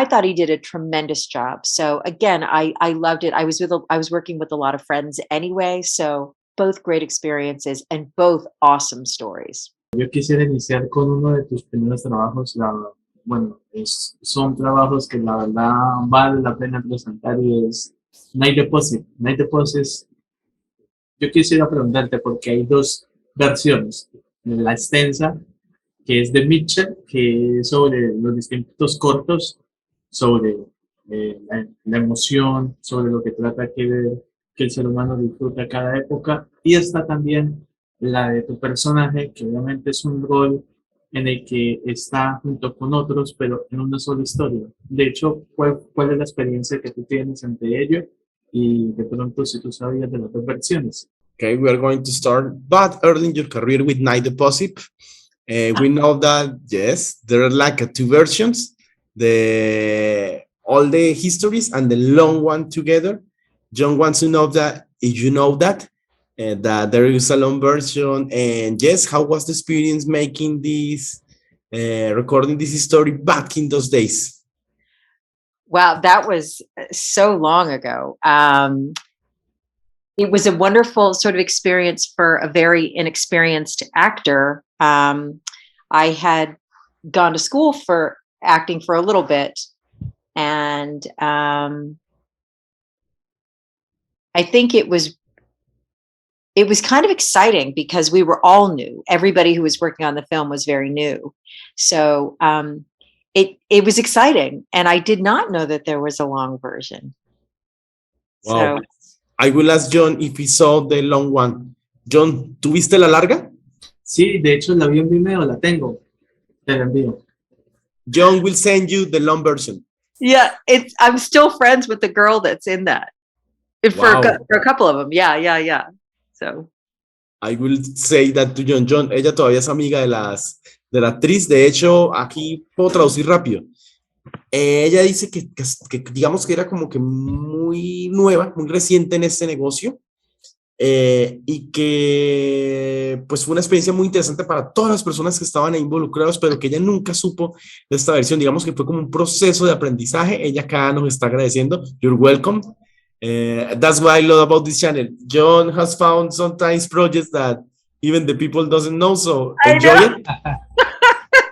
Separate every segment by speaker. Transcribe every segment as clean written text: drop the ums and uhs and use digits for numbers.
Speaker 1: I thought he did a tremendous job. So again, I loved it. I was working with a lot of friends anyway, so both great experiences and both awesome stories.
Speaker 2: Yo quisiera iniciar con uno de tus primeros trabajos. Bueno, son trabajos que la verdad vale la pena presentar y es Night Deposit. Night Deposit, yo quisiera preguntarte porque hay dos versiones. La extensa, que es de Mitchell, que es sobre los distintos cortos, sobre la emoción, sobre lo que trata que el ser humano disfruta cada época. Y está también la de tu personaje, que obviamente es un rol en el que está junto con otros, pero en una sola historia. De hecho, ¿cuál es la experiencia que tú tienes entre ellos? Y de pronto, si tú sabías de las dos versiones.
Speaker 3: Okay, we are going to start, but early in your career with Night Deposit. We know that, yes, there are like two versions, all the histories and the long one together. Jhon wants to know that if you know that there is a long version, and yes, how was the experience making this, recording this story back in those days?
Speaker 1: Wow, that was so long ago. It was a wonderful sort of experience for a very inexperienced actor. I had gone to school for acting for a little bit, and I think it was kind of exciting because we were all new. Everybody who was working on the film was very new, so it was exciting, and I did not know that there was a long version.
Speaker 3: Wow. So, I will ask Jhon if he saw the long one. Jhon, ¿tuviste la larga?
Speaker 2: Sí, de hecho la vi en Vimeo, la tengo. Te la envío.
Speaker 3: Jhon will send you the long version.
Speaker 1: Yeah, I'm still friends with the girl that's in that. For a couple of them, yeah. So
Speaker 3: I will say that to Jhon. Jhon, ella todavía es amiga de la actriz. De hecho, aquí puedo traducir rápido. Ella dice que digamos que era como que muy nueva, muy reciente en este negocio, y que pues fue una experiencia muy interesante para todas las personas que estaban ahí involucradas, pero que ella nunca supo de esta versión. Digamos que fue como un proceso de aprendizaje. Ella acá nos está agradeciendo. You're welcome. That's what I love about this channel. Jhon has found sometimes projects that even the people doesn't know, so enjoy it.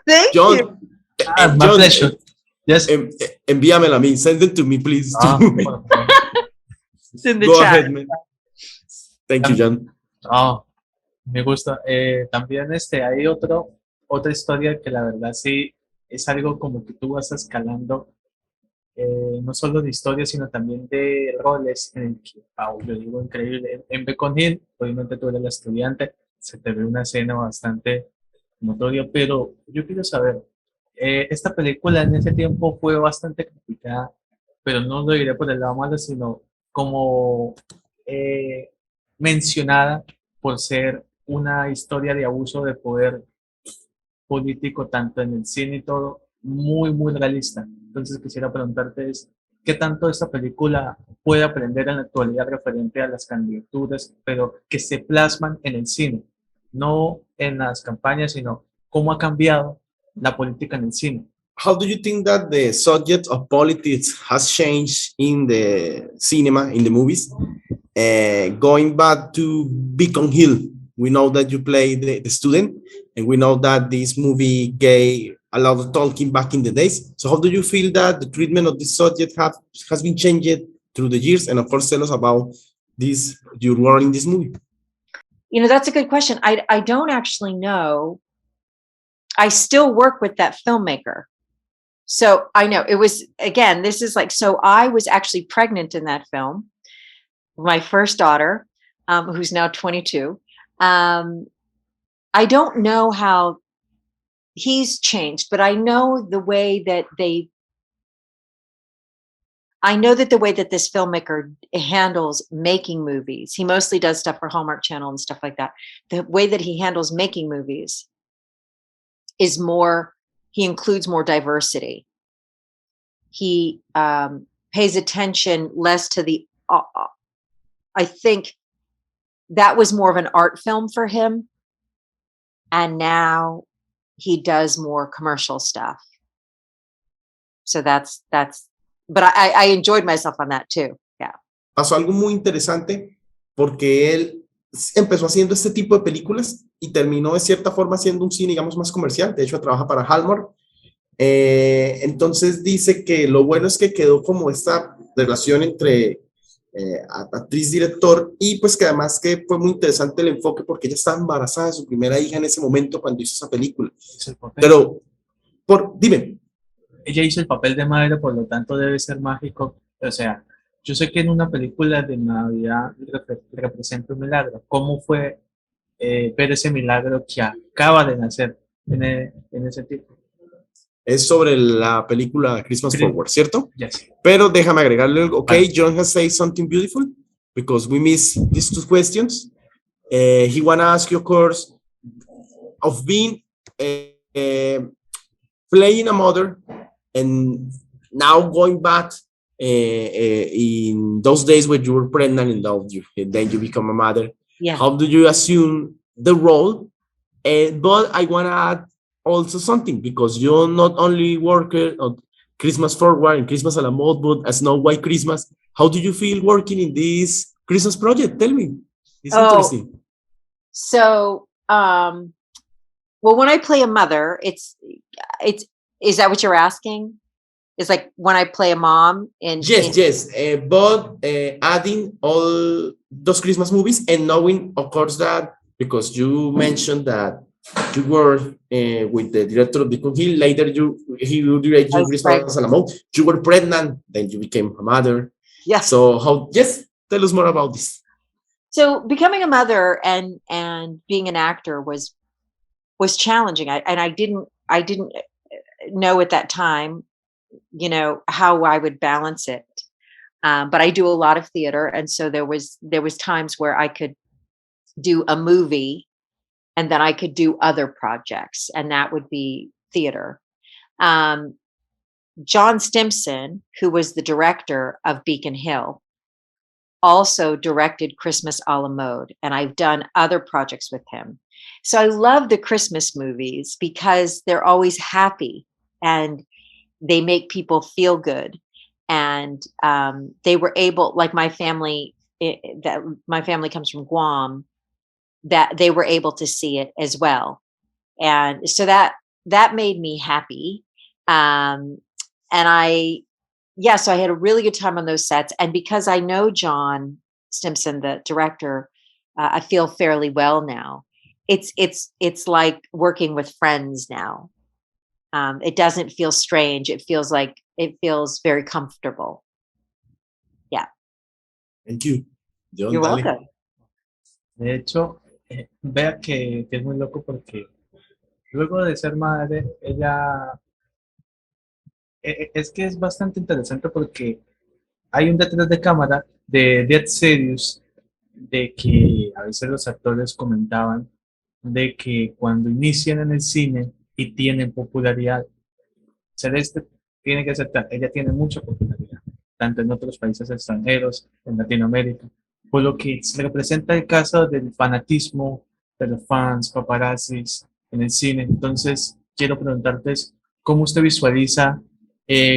Speaker 1: Thank
Speaker 3: Jhon,
Speaker 1: you.
Speaker 2: My pleasure. Yes.
Speaker 3: Envíamela a mí. Send it to me, please.
Speaker 1: It's in the
Speaker 3: Go
Speaker 1: chat.
Speaker 3: ahead, man. Thank you, Jhon.
Speaker 2: Me gusta. También hay otra historia que la verdad sí es algo como que tú vas escalando, no solo de historia, sino también de roles en el que, yo digo, increíble. En Beacon Hill, obviamente tú eres la estudiante, se te ve una escena bastante notoria, pero yo quiero saber, esta película en ese tiempo fue bastante criticada, pero no lo diré por el lado malo, sino como mencionada por ser una historia de abuso de poder político, tanto en el cine y todo, muy, muy realista. Entonces quisiera preguntarte ¿qué tanto esta película puede aprender en la actualidad referente a las candidaturas, pero que se plasman en el cine? No en las campañas, sino cómo ha cambiado la política en el cine.
Speaker 3: How do you think that the subject of politics has changed in the cinema, in the movies? Going back to Beacon Hill, we know that you play the student, and we know that this movie gave a lot of talking back in the days. So how do you feel that the treatment of this subject has been changed through the years? And of course, tell us about your role in this movie.
Speaker 1: You know, that's a good question. I don't actually know. I still work with that filmmaker. So I know it was, again, this is like, so I was actually pregnant in that film. My first daughter, who's now 22. I don't know how he's changed, but I know the way that the way that this filmmaker handles making movies, he mostly does stuff for Hallmark Channel and stuff like that. The way that he handles making movies is he includes more diversity. He pays attention less to the, I think that was more of an art film for him. And now he does more commercial stuff. So but I enjoyed myself on that too. Yeah.
Speaker 3: Pasó algo muy interesante porque él empezó haciendo este tipo de películas y terminó de cierta forma haciendo un cine, digamos, más comercial. De hecho, trabaja para Hallmark. Entonces dice que lo bueno es que quedó como esta relación entre actriz-director y pues que además que fue muy interesante el enfoque porque ella estaba embarazada de su primera hija en ese momento cuando hizo esa película. Pero, dime.
Speaker 2: Ella hizo el papel de madre, por lo tanto debe ser mágico. O sea, yo sé que en una película de Navidad representa un milagro. ¿Cómo fue ver ese milagro que acaba de nacer en ese tipo?
Speaker 3: Es sobre la película Christmas Forward, ¿cierto?
Speaker 2: Yes.
Speaker 3: Pero déjame agregarle algo. Okay, Jhon has said something beautiful because we missed these two questions. He wanna ask you, of course, of being playing a mother and now going back in those days when you were pregnant and then you become a mother.
Speaker 1: Yeah.
Speaker 3: How do you assume the role? But I want to add also something because you're not only working on Christmas Forward and Christmas a la mode, but a Snow White Christmas. How do you feel working in this Christmas project? Tell me. It's interesting.
Speaker 1: So, well, when I play a mother, it's, is that what you're asking? It's like when I play a mom
Speaker 3: Yes. But adding all those Christmas movies and knowing, of course, that because you mentioned that you were with the director of the Hill, later he will direct you Christmas a la mode. You were pregnant, then you became a mother.
Speaker 1: Yeah.
Speaker 3: So tell us more about this.
Speaker 1: So becoming a mother and being an actor was challenging. I didn't know at that time, how I would balance it. But I do a lot of theater. And so there was times where I could do a movie and then I could do other projects, and that would be theater. John Stimson, who was the director of Beacon Hill, also directed Christmas a la mode, and I've done other projects with him. So I love the Christmas movies because they're always happy and they make people feel good. And they were able, like my family comes from Guam, that they were able to see it as well. And so that made me happy. And so I had a really good time on those sets. And because I know John Stimson, the director, I feel fairly well now. It's like working with friends now. It doesn't feel strange. It feels very comfortable. Yeah.
Speaker 3: Thank you. Jhon,
Speaker 1: You're welcome.
Speaker 2: De hecho, vea que es muy loco porque luego de ser madre, ella es que es bastante interesante porque hay un detrás de cámara de Dead Serious de que a veces los actores comentaban de que cuando inician en el cine y tienen popularidad, Celeste tiene que aceptar, ella tiene mucha popularidad, tanto en otros países extranjeros, en Latinoamérica, por lo que se representa el caso del fanatismo de los fans, paparazzis en el cine. Entonces, quiero preguntarte cómo usted visualiza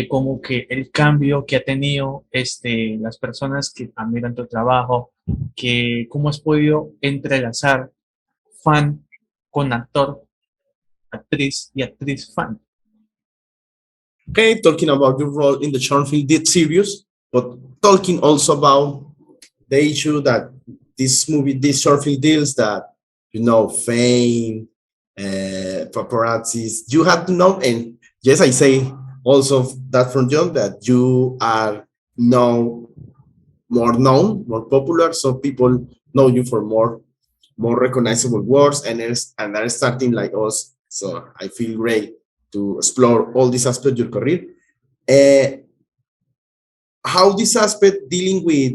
Speaker 2: como que el cambio que ha tenido las personas que admiran tu trabajo, que cómo has podido entrelazar fan con actor, actriz y actriz fan.
Speaker 3: Okay, talking about your role in the Schornfield did series, but talking also about the issue that this Schornfield deals that, fame, paparazzis, you have to know, and yes, I say also that from Jhon, that you are now more known, more popular, so people know you for more recognizable words and are starting like us. So I feel great to explore all these aspects of your career. How this aspect dealing with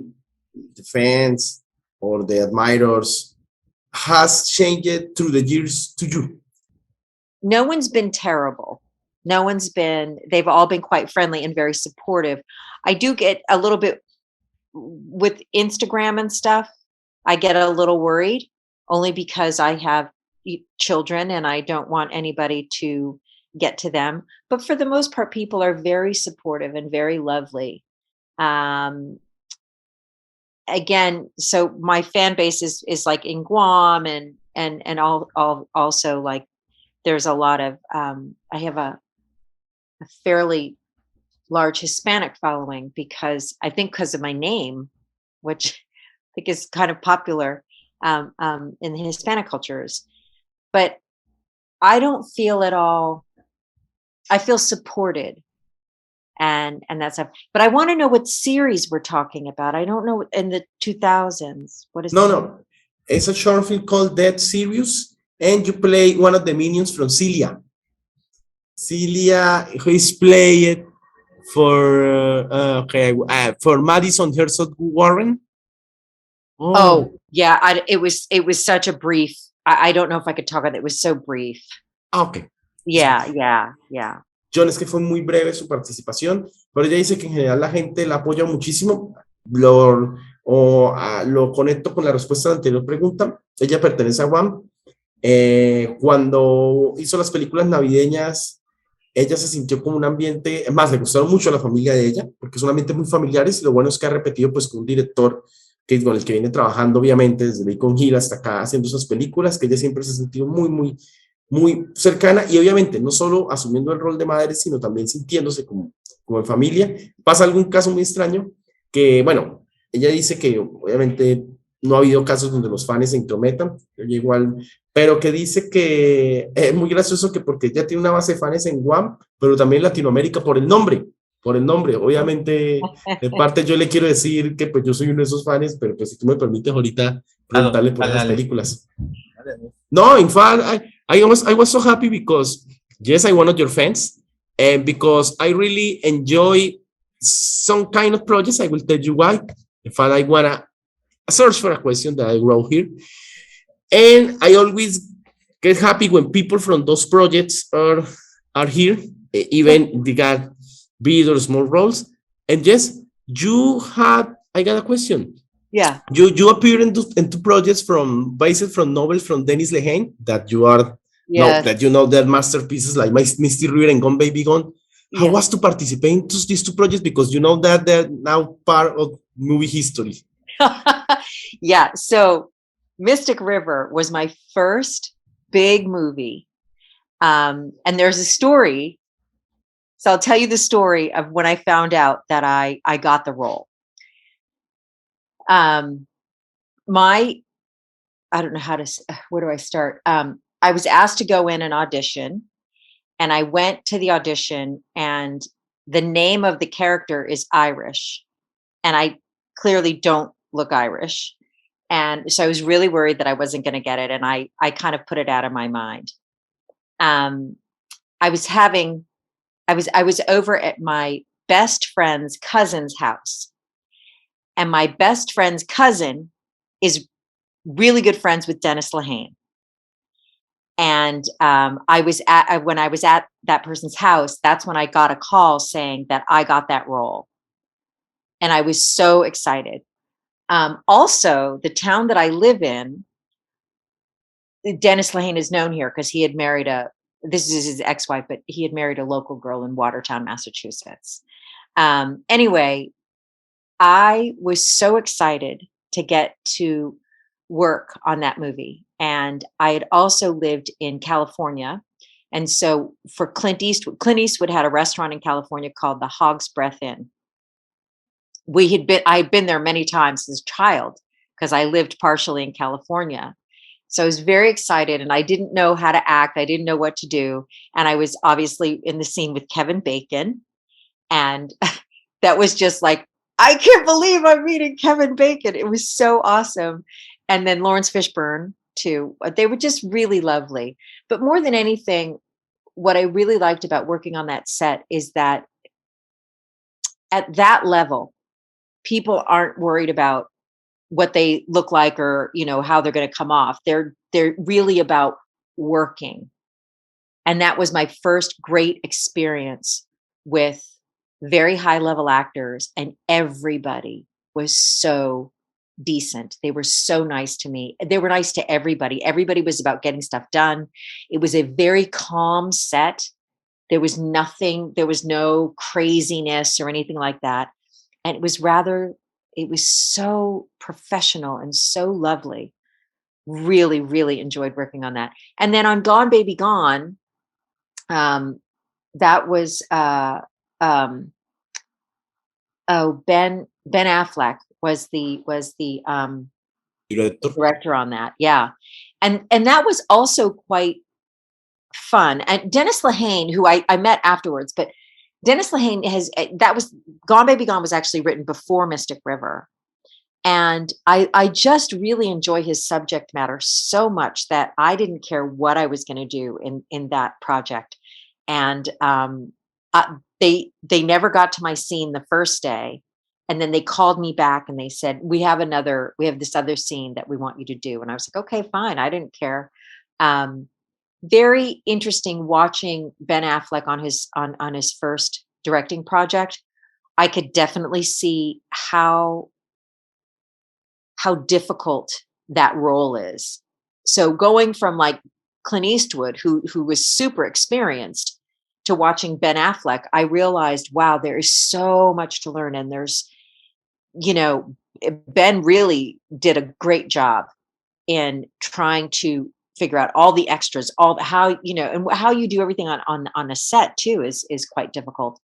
Speaker 3: the fans or the admirers has changed through the years to you?
Speaker 1: No one's been terrible. They've all been quite friendly and very supportive. I do get a little bit with Instagram and stuff. I get a little worried only because I have children and I don't want anybody to get to them. But for the most part, people are very supportive and very lovely. Again, so my fan base is like in Guam and all also like there's a lot of I have a fairly large Hispanic following because of my name, which I think is kind of popular in the Hispanic cultures. But I don't feel at all. I feel supported, and that's stuff. But I want to know what series we're talking about. I don't know in the 2000s. What is?
Speaker 3: No. It's a short film called Dead Serious, and you play one of the minions from Celia. Celia, who is played for Madison Herzog Warren.
Speaker 1: Oh yeah, it was such a brief. I don't know if I could talk about it. It was so brief.
Speaker 3: Okay.
Speaker 1: Yeah.
Speaker 3: Jhon, es que fue muy breve su participación, pero ella dice que en general la gente la apoya muchísimo. Lo conecto con la respuesta a la anterior pregunta. Ella pertenece a Guam. Cuando hizo las películas navideñas, ella se sintió como un ambiente, más le gustaron mucho a la familia de ella, porque son ambientes muy familiares y lo bueno es que ha repetido pues con un director con el que viene trabajando obviamente desde Bacon Hill hasta acá haciendo esas películas, que ella siempre se ha sentido muy cercana y obviamente no solo asumiendo el rol de madre, sino también sintiéndose como en familia. Pasa algún caso muy extraño que, bueno, ella dice que obviamente no ha habido casos donde los fans se intrometan, igual, pero que dice que es muy gracioso que porque ella tiene una base de fans en Guam, pero también en Latinoamérica por el nombre. Obviamente, de parte yo le quiero decir que pues yo soy uno de esos fans, pero pues si tú me permites ahorita preguntarle por esas películas. No, in fact, I was so happy because yes, I'm one of your fans, and because I really enjoy some kind of projects. I will tell you why. In fact, I wanna search for a question that I wrote here, and I always get happy when people from those projects are here, even they got big or small roles. And yes, I got a question.
Speaker 1: Yeah.
Speaker 3: You appear in two projects based from novels from Dennis Lehane that you are that you know that masterpieces like Misty River and Gone Baby Gone. How was to participate in these two projects because you know that they're now part of movie history?
Speaker 1: Yeah. So Mystic River was my first big movie. And there's a story. So I'll tell you the story of when I found out that I got the role. I don't know where do I start? I was asked to go in an audition, and I went to the audition, and the name of the character is Irish, and I clearly don't look Irish. And so I was really worried that I wasn't going to get it. And I kind of put it out of my mind. I was over at my best friend's cousin's house, and my best friend's cousin is really good friends with Dennis Lehane. And when I was at that person's house, that's when I got a call saying that I got that role. And I was so excited. Also, the town that I live in, Dennis Lehane is known here because he had married this is his ex-wife, but he had married a local girl in Watertown, Massachusetts. Anyway, I was so excited to get to work on that movie. And I had also lived in California. And so for Clint Eastwood had a restaurant in California called the Hog's Breath Inn. I had been there many times as a child because I lived partially in California. So I was very excited, and I didn't know how to act. I didn't know what to do. And I was obviously in the scene with Kevin Bacon. And that was just like, I can't believe I'm meeting Kevin Bacon. It was so awesome. And then Lawrence Fishburne too. They were just really lovely. But more than anything, what I really liked about working on that set is that at that level, people aren't worried about what they look like or, how they're going to come off. They're really about working. And that was my first great experience with very high level actors, and everybody was so decent. They were so nice to me. They were nice to everybody. Everybody was about getting stuff done. It was a very calm set. There was nothing, there was no craziness or anything like that. And it was so professional and so lovely. Really, really enjoyed working on that. And then on Gone Baby Gone, um, that was um, Ben Affleck was the
Speaker 3: Director.
Speaker 1: director on that. Yeah. And that was also quite fun. And Dennis Lehane, who I met afterwards, but Dennis Lehane that was Gone Baby Gone was actually written before Mystic River. And I just really enjoy his subject matter so much that I didn't care what I was going to do in that project. And they never got to my scene the first day, and then they called me back and they said, we have this other scene that we want you to do. And I was like, okay, fine. I didn't care. Um, Very interesting watching Ben Affleck on his first directing project. I could definitely see how difficult that role is. So going from like Clint Eastwood, who was super experienced, to watching Ben Affleck, I realized, wow, there is so much to learn. And Ben really did a great job in trying to figure out all the extras, and how you do everything on a set too is quite difficult.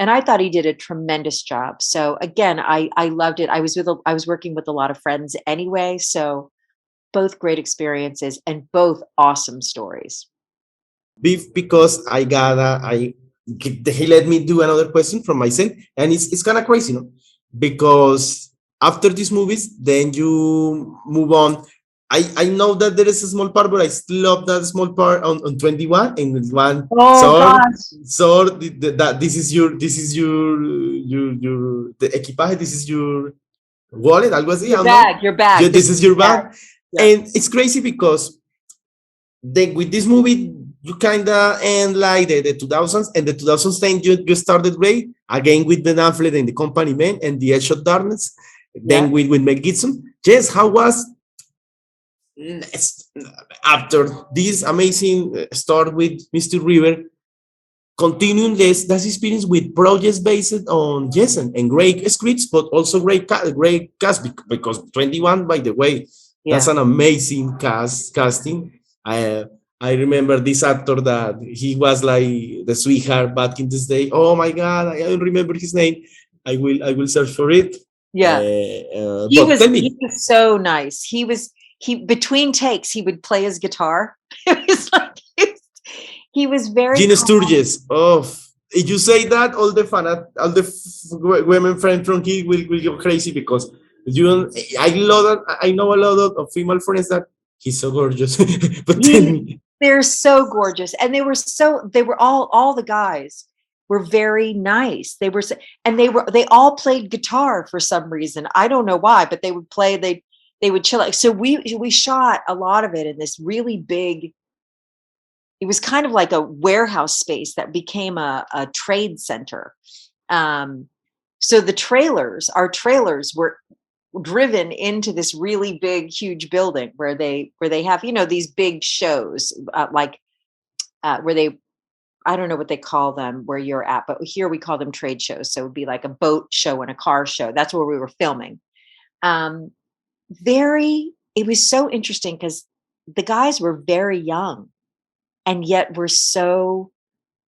Speaker 1: And I thought he did a tremendous job. So again, I loved it. I was working with a lot of friends anyway, so both great experiences and both awesome stories.
Speaker 3: Because he let me do another question from my side, and it's kind of crazy, because after these movies, then you move on. I know that there is a small part, but I still love that small part on 21 and one
Speaker 1: Oh
Speaker 3: sword.
Speaker 1: gosh.
Speaker 3: Sword, that this is your the equipaje, this is your wallet, algo así, I don't know.
Speaker 1: Your bag.
Speaker 3: This is your bag.
Speaker 1: Yeah.
Speaker 3: And it's crazy because with this movie, you kind of end like the 2000s, and the 2010 you started great again with Ben Affleck and the Company Man and the Edge of Darkness. Then with Mel Gibson. Yes, how was after this amazing start with Mr. River, continuing that experience with projects based on and great scripts, but also great cast, because 21, by the way, that's an amazing casting. I remember this actor that he was like the sweetheart back in this day. Oh my God, I don't remember his name. I will search for it.
Speaker 1: Yeah.
Speaker 3: Tell me.
Speaker 1: He was so nice. He between takes, he would play his guitar. It was like he was very
Speaker 3: Gene Sturgis. Oh, if you say that, all the women friends from here will go crazy, because I love that. I know a lot of female friends that he's so gorgeous. But tell me.
Speaker 1: They're so gorgeous. And they were all the guys were very nice. They all played guitar for some reason. I don't know why, but they would play, they would chill. So we shot a lot of it in this really big, it was kind of like a warehouse space that became a trade center. So our trailers were driven into this really big, huge building where they have, these big shows, where they, I don't know what they call them where you're at, but here we call them trade shows. So it would be like a boat show and a car show. That's where we were filming. It was so interesting because the guys were very young and yet were so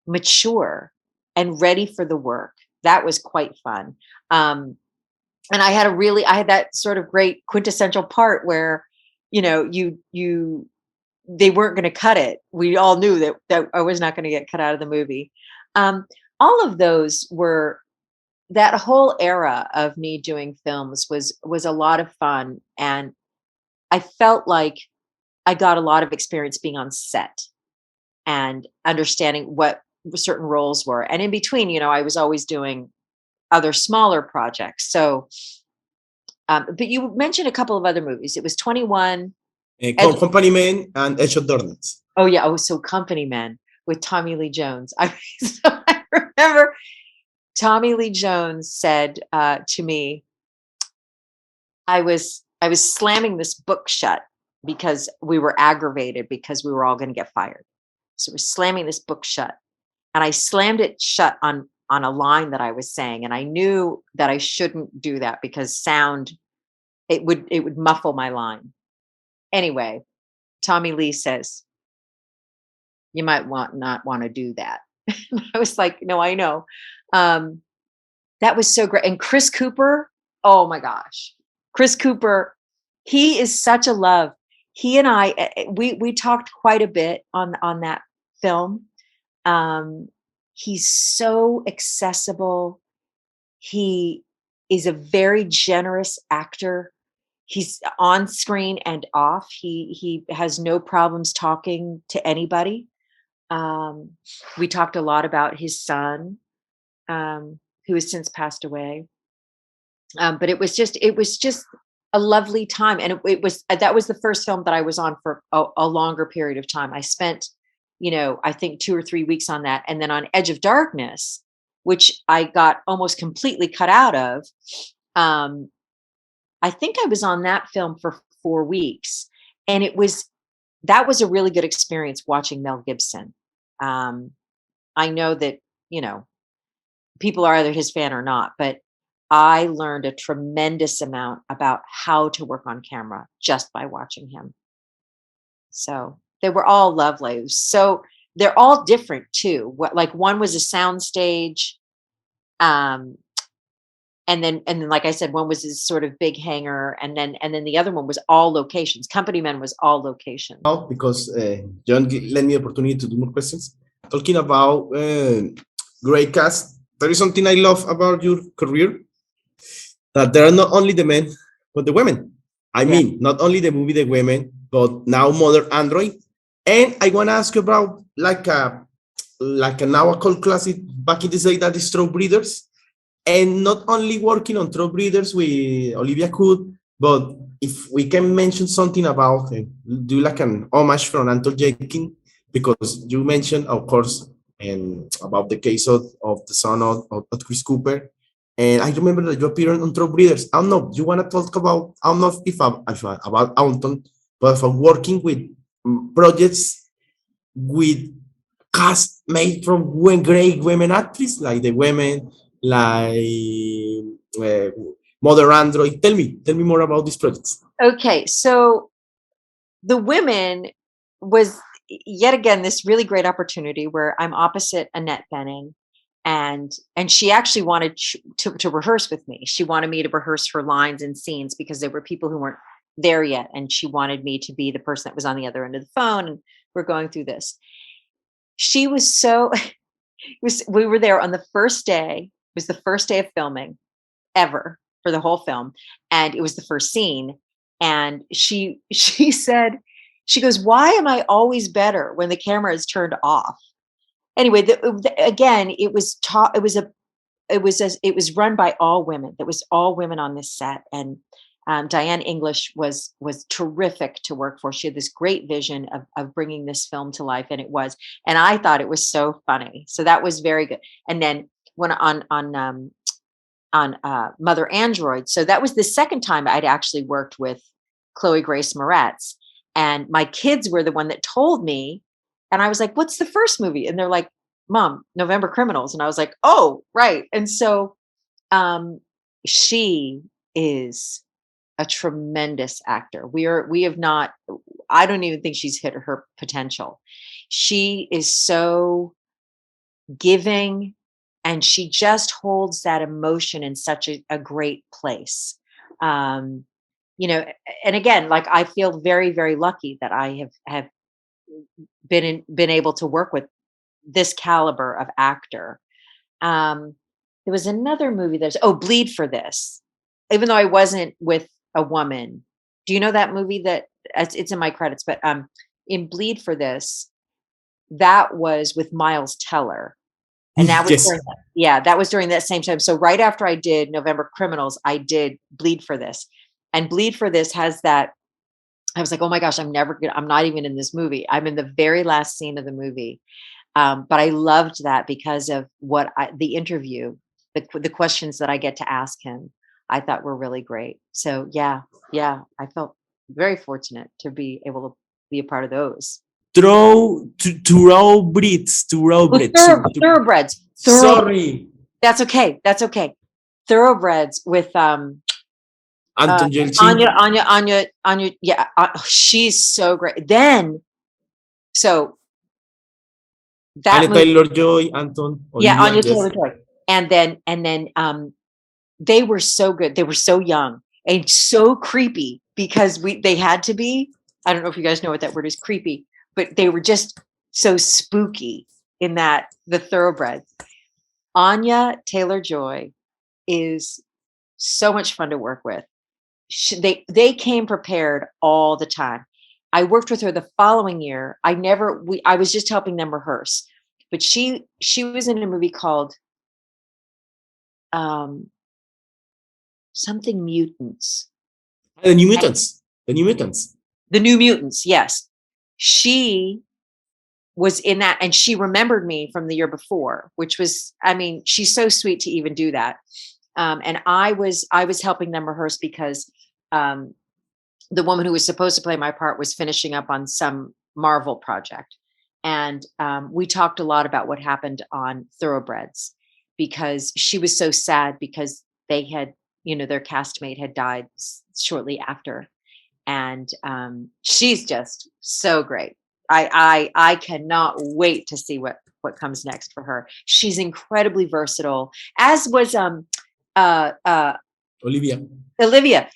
Speaker 1: mature and ready for the work. That was quite fun. And I had that sort of great quintessential part where, they weren't going to cut it. We all knew that I was not going to get cut out of the movie. All of those that whole era of me doing films was a lot of fun. And I felt like I got a lot of experience being on set and understanding what certain roles were. And in between, I was always doing other smaller projects. So, but you mentioned a couple of other movies. It was 21.
Speaker 3: Company Man and Edge of Darkness.
Speaker 1: Oh yeah. Oh, so Company Man with Tommy Lee Jones. I remember Tommy Lee Jones said to me, I was slamming this book shut because we were aggravated because we were all going to get fired. So we're slamming this book shut. and I slammed it shut on a line that I was saying, and I knew that I shouldn't do that because sound it would muffle my line. Anyway, Tommy Lee says, "You might not want to do that." I was like, "No, I know." Um, that was so great. And Chris Cooper, oh my gosh, Chris Cooper, he is such a love. He and I, we talked quite a bit on that film. Um, he's so accessible. He is a very generous actor. He's on screen and off. He has no problems talking to anybody. Um, we talked a lot about his son, who has since passed away. But it was just a lovely time, and it was that was the first film that I was on for a longer period of time. I spent, I think 2 or 3 weeks on that, and then on Edge of Darkness, which I got almost completely cut out of. Um, I think I was on that film for 4 weeks, and that was a really good experience watching Mel Gibson. Um, I know that you know people are either his fan or not, but I learned a tremendous amount about how to work on camera just by watching him. So they were all lovely. So they're all different too. What like one was a sound stage, um, and then like I said, one was this sort of big hangar, and then the other one was all locations. Company Men was all locations.
Speaker 3: Now, because John lent me the opportunity to do more questions. Talking about great cast, there is something I love about your career, that there are not only the men, but the women. I
Speaker 1: Yeah.
Speaker 3: mean, not only the movie The Women, but now Mother Android. And I want to ask you about like a now a cult classic back in the day, that is Thoroughbreds. And not only working on Thoroughbreds with Olivia Cook, but if we can mention something about do like an homage from Anton Jenkins, because you mentioned, of course, and about the case of the son of Chris Cooper. And I remember that you appeared on Thoroughbreds. I don't know, you want to talk about, I don't know if about Anton, but for working with projects with cast made from great women actresses, like the women, like uh, Mother Android. Tell me more about these projects.
Speaker 1: Okay, so the women was yet again this really great opportunity where I'm opposite Annette Bening, and she actually wanted to rehearse with me. She wanted me to rehearse her lines and scenes because there were people who weren't there yet, and she wanted me to be the person that was on the other end of the phone, and we're going through this. She was so we were there on the first day. It was the first day of filming ever for the whole film, and it was the first scene, and she said, she goes, "Why am I always better when the camera is turned off?" Anyway, again, it was run by all women. It was all women on this set, and Diane English was terrific to work for. She had this great vision of bringing this film to life, and it was. And I thought it was so funny. So that was very good. And then when on Mother Android, so that was the second time I'd actually worked with Chloe Grace Moretz, and my kids were the one that told me, and I was like, "What's the first movie?" And they're like, "Mom, November Criminals," and I was like, "Oh, right." And so um, she is a tremendous actor. We have not. I don't even think she's hit her potential. She is so giving, and she just holds that emotion in such a great place. Um, and again, like I feel very, very lucky that I have been able to work with this caliber of actor. Um, there was another movie that's Bleed for This, even though I wasn't with a woman. Do you know that movie that it's in my credits? But in Bleed for This, that was with Miles Teller. And that was
Speaker 3: Yes.
Speaker 1: that was during that same time. So right after I did November Criminals, I did Bleed for This. And Bleed for This has that. I was like, oh my gosh, I'm not even in this movie. I'm in the very last scene of the movie. But I loved that because of the interview, the questions that I get to ask him, I thought were really great. So yeah, I felt very fortunate to be able to be a part of those.
Speaker 3: Thoroughbreds.
Speaker 1: Thoroughbreds.
Speaker 3: Sorry,
Speaker 1: That's okay. That's okay. Thoroughbreds with
Speaker 3: Anton Yelchin.
Speaker 1: Anya. Yeah, she's so great. Then, so that
Speaker 3: Anya
Speaker 1: movie,
Speaker 3: Taylor-Joy, Anton,
Speaker 1: yeah,
Speaker 3: Olivia,
Speaker 1: Anya
Speaker 3: yes.
Speaker 1: Taylor-Joy, and then they were so good. They were so young and so creepy because they had to be. I don't know if you guys know what that word is, creepy, but they were just so spooky in that the Thoroughbreds. Anya Taylor-Joy is so much fun to work with. They came prepared all the time. I worked with her the following year. I was just helping them rehearse, but she was in a movie called um, something Mutants.
Speaker 3: The New Mutants. The New Mutants.
Speaker 1: The New Mutants, yes. She was in that, and she remembered me from the year before, which was, I mean, she's so sweet to even do that. And I was helping them rehearse because the woman who was supposed to play my part was finishing up on some Marvel project. And we talked a lot about what happened on Thoroughbreds because she was so sad because they had, their castmate had died shortly after. And she's just so great. I cannot wait to see what comes next for her. She's incredibly versatile, as was
Speaker 3: Olivia.
Speaker 1: Olivia.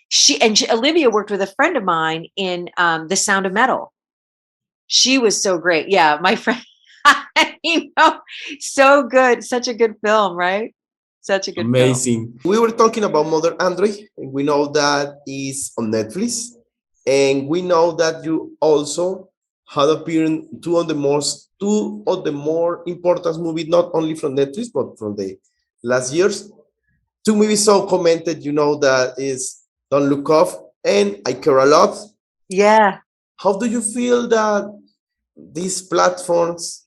Speaker 1: Olivia worked with a friend of mine in The Sound of Metal. She was so great. Yeah, my friend. So good. Such a good film, right? Such a good
Speaker 3: Amazing. We were talking about Mother Andre, and we know that is on Netflix, and we know that you also had appeared in two of the more important movies, not only from Netflix but from the last years. Two movies so commented, that is Don't Look Up and I Care a Lot.
Speaker 1: Yeah.
Speaker 3: How do you feel that these platforms,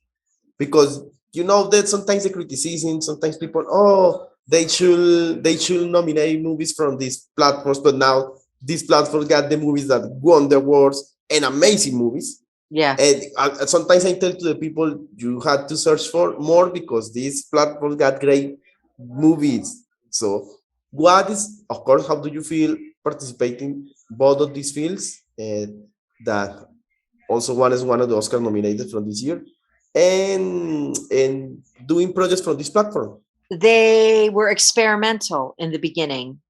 Speaker 3: because that sometimes the criticism, sometimes people, they should nominate movies from these platforms, but now these platforms got the movies that won the awards and amazing movies.
Speaker 1: Yeah.
Speaker 3: And sometimes I tell to the people, you had to search for more because these platforms got great movies. So of course, how do you feel participating both of these fields, and that also one is one of the Oscar nominated from this year, and doing projects from this platform?
Speaker 1: They were experimental in the beginning,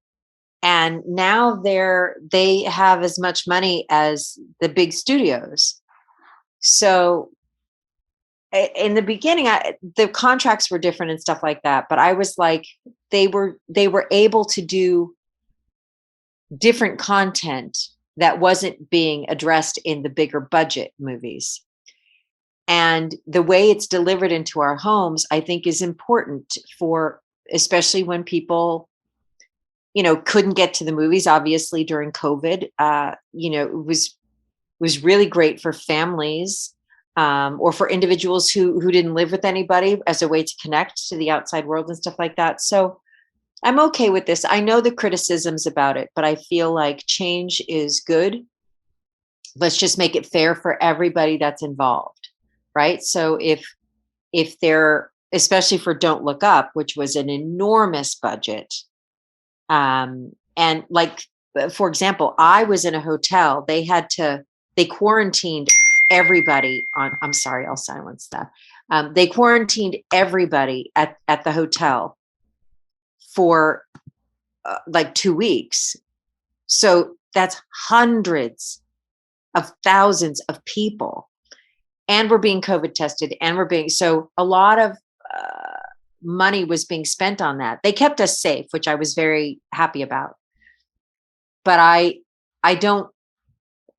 Speaker 1: and now they have as much money as the big studios. So in the beginning, the contracts were different and stuff like that, but I was like, they were able to do different content that wasn't being addressed in the bigger budget movies. And the way it's delivered into our homes, I think, is important for, especially when people, couldn't get to the movies, obviously during COVID. It was really great for families, or for individuals who didn't live with anybody, as a way to connect to the outside world and stuff like that. So I'm okay with this. I know the criticisms about it, but I feel like change is good. Let's just make it fair for everybody that's involved, right? So if they're, especially for Don't Look Up, which was an enormous budget, and like, for example, I was in a hotel. They quarantined everybody on. I'm sorry, I'll silence that. They quarantined everybody at the hotel for like 2 weeks. So that's hundreds of thousands of people, and we're being COVID tested, and so a lot of money was being spent on that. They kept us safe, which I was very happy about. But I don't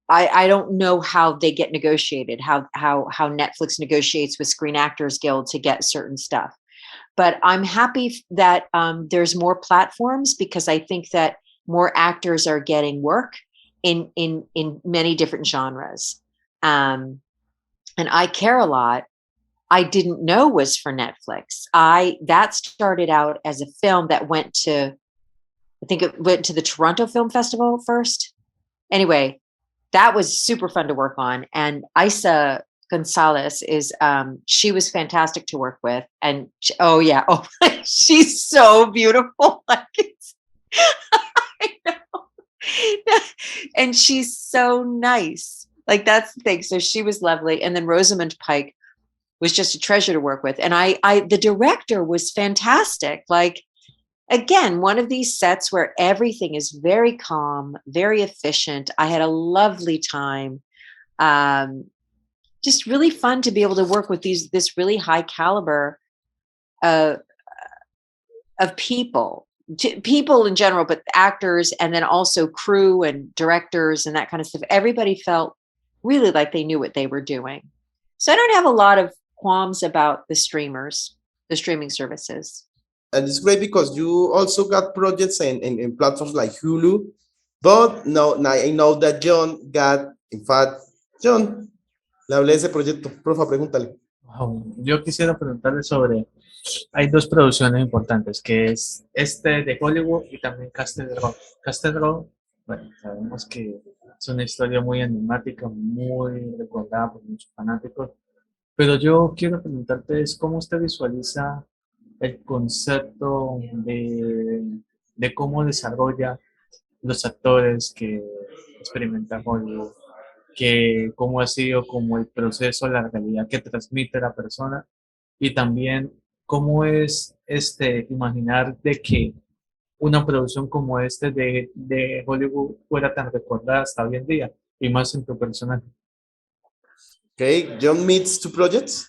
Speaker 1: know how they get negotiated, how Netflix negotiates with Screen Actors Guild to get certain stuff. But I'm happy that there's more platforms, because I think that more actors are getting work in many different genres. And I Care a Lot, I didn't know was for Netflix. That started out as a film that I think it went to the Toronto Film Festival first. Anyway, that was super fun to work on. And Isa Gonzalez is she was fantastic to work with, and oh yeah, oh she's so beautiful. Like it's, I know. And she's so nice. Like that's the thing. So she was lovely, and then Rosamund Pike was just a treasure to work with. And the director was fantastic. Like again, one of these sets where everything is very calm, very efficient. I had a lovely time. Just really fun to be able to work with this really high caliber of people in general, but actors, and then also crew and directors and that kind of stuff. Everybody felt really like they knew what they were doing. So I don't have a lot of qualms about the streaming services.
Speaker 3: And it's great because you also got projects in platforms like Hulu. But no, now I know that Jhon got, in fact, Jhon, le hablé de ese proyecto. Profa, pregúntale.
Speaker 2: Wow. Yo quisiera preguntarle sobre, hay dos producciones importantes, que es este de Hollywood y también Castle Rock. Castle Rock, bueno, sabemos que es una historia muy enigmática, muy recordada por muchos fanáticos, pero yo quiero preguntarte es cómo usted visualiza el concepto de cómo desarrolla los actores que experimentan Hollywood, que cómo ha sido como el proceso, la realidad que transmite la persona y también cómo es imaginar de que una producción como de Hollywood fuera tan recordada hasta hoy en día y más en tu personaje.
Speaker 3: Okay, Jhon meets two projects.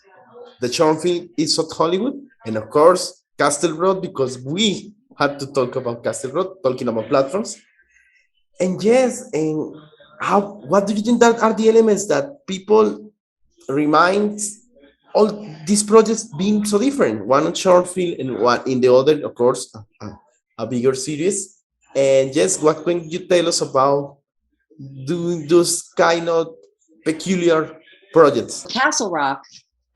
Speaker 3: The short film is at Hollywood, and of course, Castle Rock, because we had to talk about Castle Rock, talking about platforms. And yes, and what do you think that are the elements that people remind all these projects being so different? One on short film and one in the other, of course, a bigger series. And yes, what can you tell us about doing those kind of peculiar projects?
Speaker 1: Castle Rock,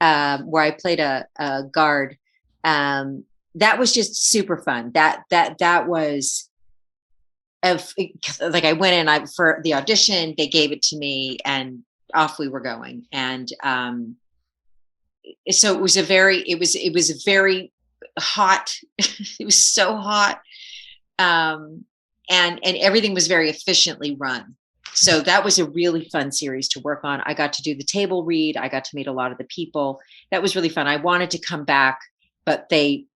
Speaker 1: where I played a guard, that was just super fun. That was like I went in for the audition, they gave it to me, and off we were going. And so it was a very hot. It was so hot, and everything was very efficiently run. So that was a really fun series to work on. I got to do the table read. I got to meet a lot of the people. That was really fun. I wanted to come back, but they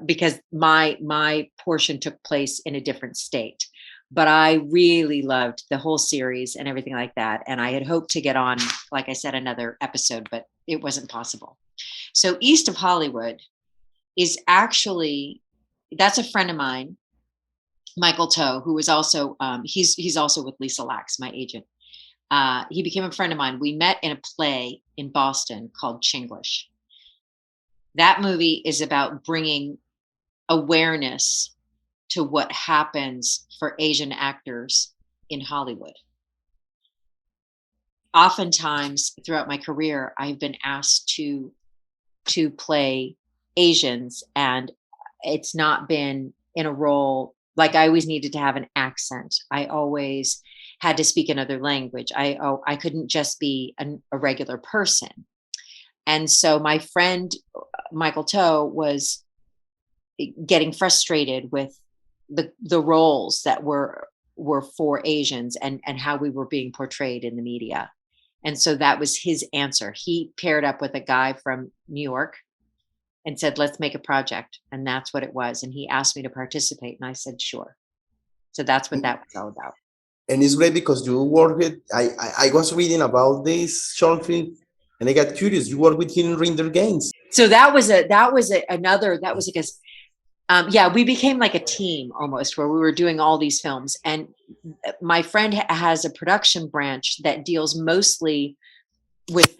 Speaker 1: because my portion took place in a different state. But I really loved the whole series and everything like that. And I had hoped to get on, like I said, another episode, but it wasn't possible. So East of Hollywood is actually, that's a friend of mine, Michael Toe, who is also, he's also with Lisa Lax, my agent. He became a friend of mine. We met in a play in Boston called Chinglish. That movie is about bringing awareness to what happens for Asian actors in Hollywood. Oftentimes throughout my career, I've been asked to play Asians, and it's not been in a role, like I always needed to have an accent. I always had to speak another language. I couldn't just be a regular person. And so my friend, Michael Toe, was getting frustrated with the roles that were for Asians and how we were being portrayed in the media. And so that was his answer. He paired up with a guy from New York and said, let's make a project. And that's what it was. And he asked me to participate. And I said, sure. So that's what that was all about.
Speaker 3: And it's great because you work with, I was reading about this short film and I got curious. You work with him in Render Games.
Speaker 1: So that was we became like a team almost, where we were doing all these films. And my friend has a production branch that deals mostly with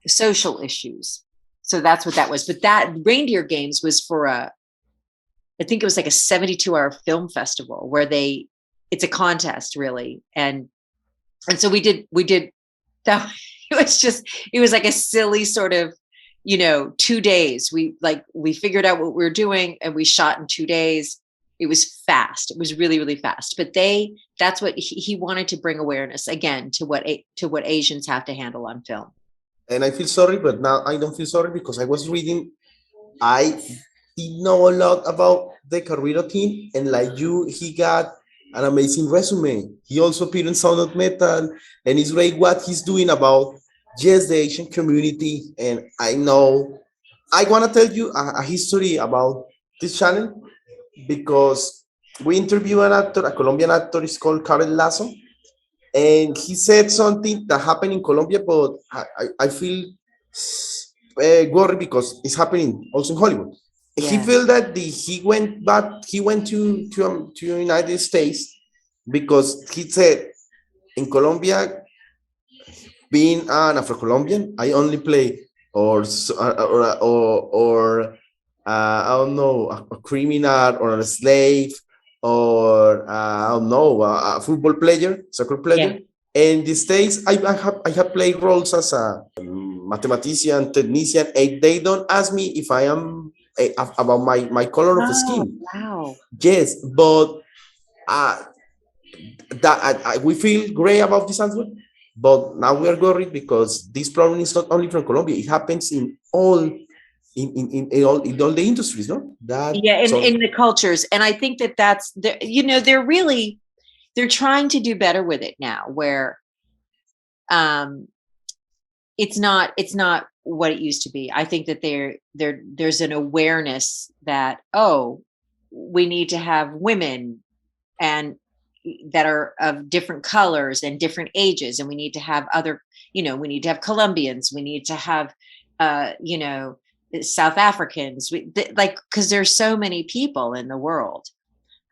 Speaker 1: social issues. So that's what that was. But that Reindeer Games was for I think it was like a 72-hour film festival where it's a contest really. And so we did that. It was like a silly sort of, 2 days. We figured out what we were doing and we shot in 2 days. It was fast. It was really, really fast. But that's what he wanted to bring awareness again to what Asians have to handle on film.
Speaker 3: and I feel sorry, but now I don't feel sorry because I was reading. I did know a lot about the Carrero team, and like you, he got an amazing resume. He also appeared in Sound of Metal, and it's great what he's doing about just the Asian community. And I know I want to tell you a history about this channel because we interviewed an actor, a Colombian actor, is called Karen Lasso, and he said something that happened in Colombia, but I feel worried because it's happening also in Hollywood. He
Speaker 1: Yeah.
Speaker 3: felt that he went back, he went to United States because he said in Colombia, being an Afro-Colombian, I only play or I don't know, a criminal or a slave or I don't know, a football player, soccer player.
Speaker 1: Yeah.
Speaker 3: In the States, I have played roles as a mathematician, technician, and they don't ask me if I am about my color of the
Speaker 1: Oh,
Speaker 3: skin.
Speaker 1: wow.
Speaker 3: Yes, but uh, we feel great about this answer, but now we are worried because this problem is not only from Colombia; it happens in all in all the industries, no?
Speaker 1: Yeah, in the cultures. And I think that that's the, they're trying to do better with it now, where it's not what it used to be. I think that there's an awareness that, oh, we need to have women and that are of different colors and different ages, and we need to have other, we need to have Colombians, we need to have South Africans, because there's so many people in the world.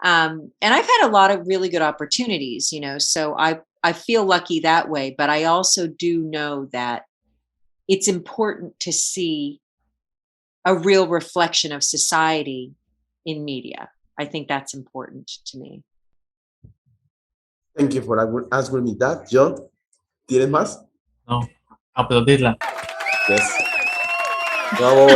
Speaker 1: And I've had a lot of really good opportunities, so I feel lucky that way, but I also do know that it's important to see a real reflection of society in media. I think that's important to me.
Speaker 3: Thank you for answering me that, John. ¿Tienes más?
Speaker 2: No, aplaudirla.
Speaker 3: Yes. Bravo.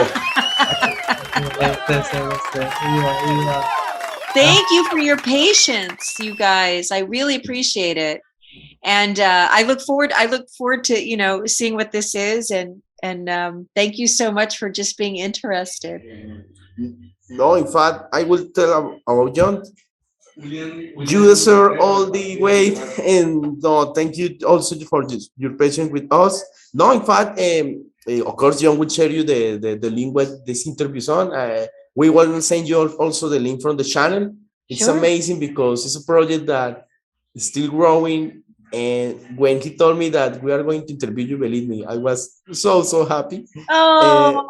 Speaker 1: Thank you for your patience, you guys. I really appreciate it. And I look forward to, seeing what this is. And thank you so much for just being interested.
Speaker 3: No, in fact, I will tell about John. You deserve all the wait, and no, thank you also for your patience with us. No, in fact, of course, John will share you the link with this interview on. We will send you also the link from the channel. It's
Speaker 1: Sure.
Speaker 3: amazing because it's a project that is still growing. And when he told me that we are going to interview you, believe me, I was so happy.
Speaker 1: Oh.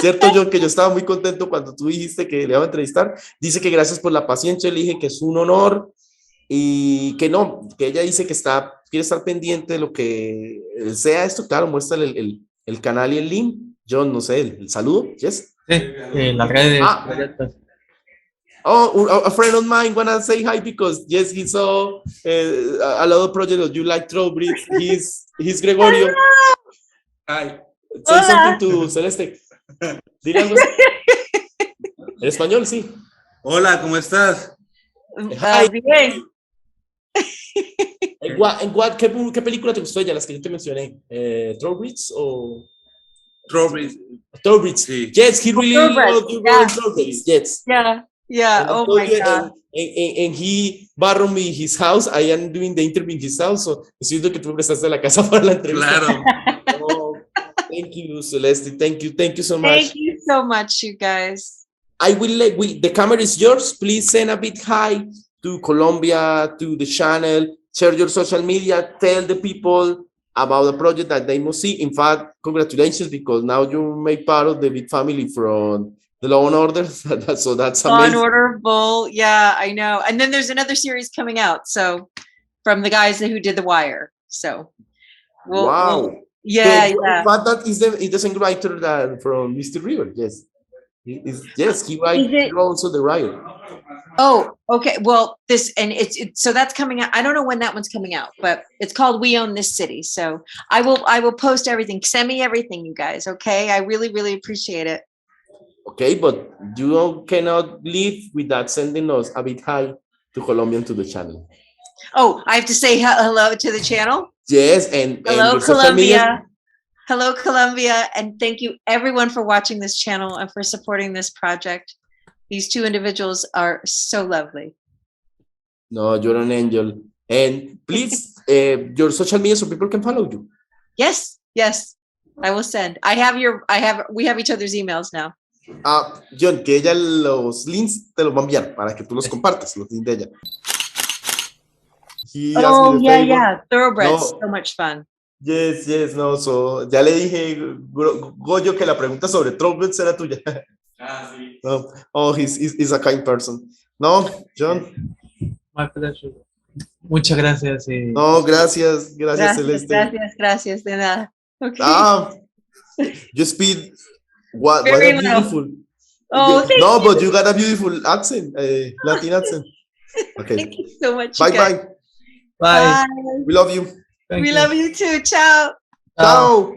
Speaker 3: Cierto, John, que yo estaba muy contento cuando tú dijiste que le iba a entrevistar. Dice que gracias por la paciencia, le dije que es un honor y que no, que ella dice que quiere estar pendiente de lo que sea esto. Claro, muéstrale el canal y el link. John, no sé, el saludo, yes.
Speaker 2: Sí, las redes.
Speaker 3: Oh, a friend of mine wanna say hi because yes, he saw a lot of projects of you like Thoroughbreds. He's Gregorio. Hi. Say
Speaker 1: Hola.
Speaker 3: something to Celeste. Dile algo. En español, sí.
Speaker 4: Hola, ¿cómo estás?
Speaker 3: Hi.
Speaker 1: Bien.
Speaker 3: ¿Qué película te gustó de las que yo te mencioné? ¿Thoroughbreds o...? Thoroughbreds.
Speaker 4: Sí.
Speaker 3: Yes, he really loved you,
Speaker 1: Yeah.
Speaker 3: Thoroughbreds. Yes.
Speaker 1: Yeah.
Speaker 3: And
Speaker 1: Oh my God.
Speaker 3: And he borrowed me his house. I am doing the interview in his house. So, siento que tú me prestaste la casa para la entrevista.
Speaker 4: Claro.
Speaker 3: Oh, thank you, Celeste. Thank you so much.
Speaker 1: Thank you so much, you guys.
Speaker 3: I will the camera is yours. Please send a big hi to Colombia, to the channel, share your social media, tell the people about the project that they must see. In fact, congratulations, because now you make part of the big family from the Law and Order. So that's amazing.
Speaker 1: Law and Order, Bull. Yeah, I know. And then there's another series coming out. So from the guys who did The Wire. So
Speaker 3: wow.
Speaker 1: Yeah.
Speaker 3: But that is the same writer that from Mr. River. Yes. He writes also The Riot.
Speaker 1: Oh, okay. Well, so that's coming out. I don't know when that one's coming out, but it's called We Own This City. So I will post everything. Send me everything, you guys. Okay. I really, really appreciate it.
Speaker 3: Okay, but you cannot leave without sending us a big hi to Colombia and to the channel.
Speaker 1: Oh, I have to say hello to the channel.
Speaker 3: Yes, and
Speaker 1: hello,
Speaker 3: your social
Speaker 1: Colombia.
Speaker 3: media.
Speaker 1: Hello, Colombia. And thank you everyone for watching this channel and for supporting this project. These two individuals are so lovely.
Speaker 3: No, you're an angel. And please, your social media so people can follow you.
Speaker 1: Yes, I will send. We have each other's emails now.
Speaker 3: Ah, Jhon, que ella los links te los va a enviar para que tú los compartas, los links de ella. He asked me the favor.
Speaker 1: Thoroughbreds,
Speaker 3: No.
Speaker 1: so much fun.
Speaker 3: Yes, no, so, ya le dije, Goyo, que la pregunta sobre Thoroughbreds era tuya.
Speaker 4: Ah, sí.
Speaker 3: No. Oh, he's a kind person. No, Jhon.
Speaker 2: My pleasure. Muchas gracias.
Speaker 3: No, gracias, Celeste.
Speaker 1: Gracias, de nada. Okay.
Speaker 3: Ah, you speak what
Speaker 1: Very
Speaker 3: a
Speaker 1: well.
Speaker 3: beautiful.
Speaker 1: Oh, thank
Speaker 3: No,
Speaker 1: you.
Speaker 3: but you got a beautiful accent, Latin accent. Okay.
Speaker 1: Thank you so much.
Speaker 3: Bye
Speaker 1: you guys.
Speaker 3: bye.
Speaker 2: Bye.
Speaker 3: We love you.
Speaker 2: Thank
Speaker 1: We
Speaker 2: you.
Speaker 1: love you too. Ciao.
Speaker 3: Ciao.